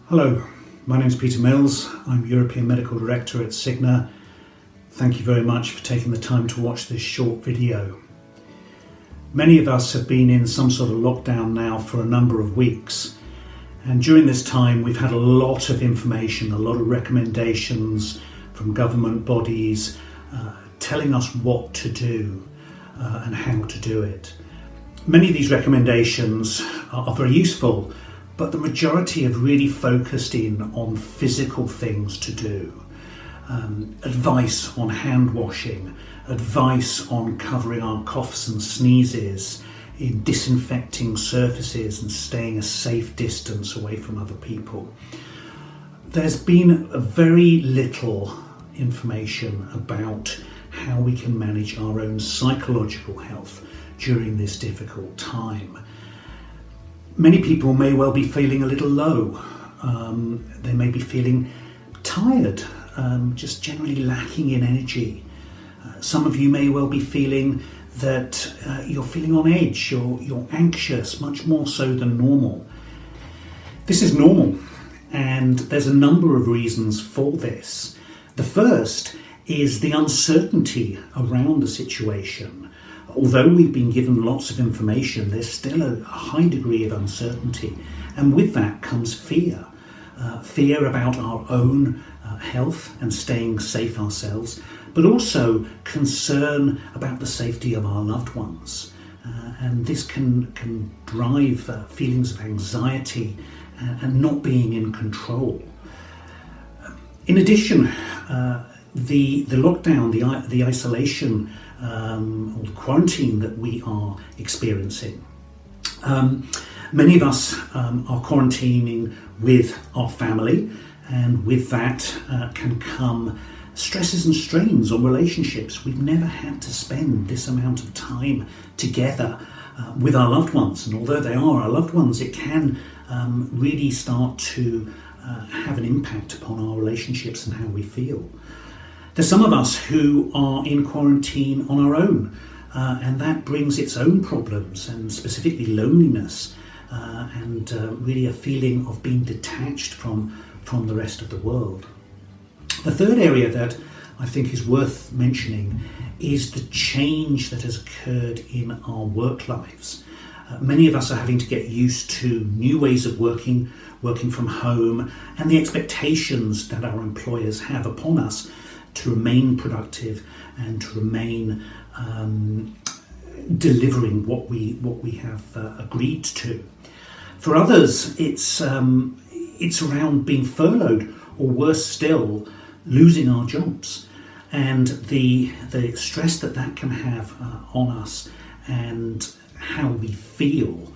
Hello, my name is Peter Mills. I'm European Medical Director at Cigna. Thank you very much for taking the time to watch this short video. Many of us have been in some sort of lockdown now for a number of weeks, and during this time we've had a lot of information, a lot of recommendations from government bodies telling us what to do and how to do it. Many of these recommendations are very useful, but the majority have really focused in on physical things to do. Advice on hand washing, advice on covering our coughs and sneezes, in disinfecting surfaces and staying a safe distance away from other people. There's been very little information about how we can manage our own psychological health during this difficult time. Many people may well be feeling a little low. They may be feeling tired, just generally lacking in energy. Some of you may well be feeling that you're feeling on edge, you're anxious, much more so than normal. This is normal, and there's a number of reasons for this. The first is the uncertainty around the situation. Although we've been given lots of information, there's still a high degree of uncertainty, and with that comes fear. Fear about our own health and staying safe ourselves, but also concern about the safety of our loved ones. And this can drive feelings of anxiety and not being in control. In addition, the lockdown, the isolation, or the quarantine that we are experiencing. Many of us are quarantining with our family, and with that can come stresses and strains on relationships. We've never had to spend this amount of time together with our loved ones, and although they are our loved ones, it can really start to have an impact upon our relationships and how we feel. There's some of us who are in quarantine on our own, and that brings its own problems, and specifically loneliness, and really a feeling of being detached from the rest of the world. The third area that I think is worth mentioning is the change that has occurred in our work lives. Many of us are having to get used to new ways of working from home, and the expectations that our employers have upon us to remain productive and to remain delivering what we have agreed to. For others, it's around being furloughed, or worse still, losing our jobs, and the stress that can have on us and how we feel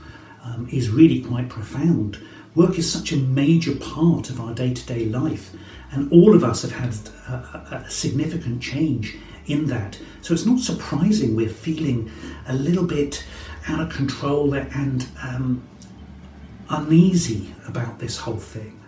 is really quite profound. Work is such a major part of our day-to-day life, and all of us have had a significant change in that. So it's not surprising we're feeling a little bit out of control and uneasy about this whole thing.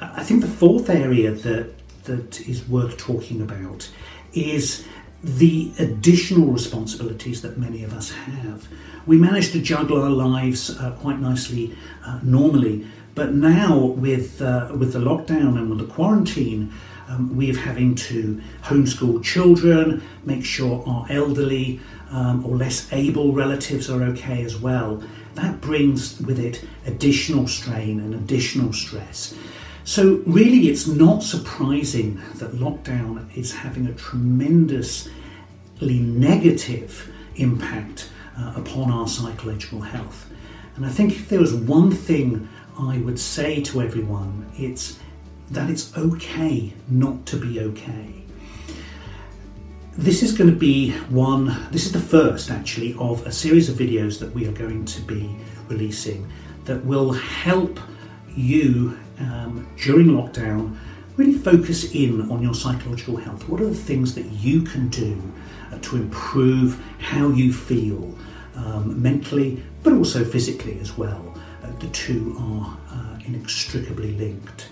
I think the fourth area that is worth talking about is the additional responsibilities that many of us have. We manage to juggle our lives quite nicely normally, but now with the lockdown and with the quarantine, we're having to homeschool children, make sure our elderly or less able relatives are okay as well. That brings with it additional strain and additional stress. So really, it's not surprising that lockdown is having a tremendously negative impact upon our psychological health. And I think if there was one thing I would say to everyone, it's that it's okay not to be okay. This is going to be this is the first actually of a series of videos that we are going to be releasing that will help you during lockdown really focus in on your psychological health. What are the things that you can do to improve how you feel mentally, but also physically as well? The two are inextricably linked.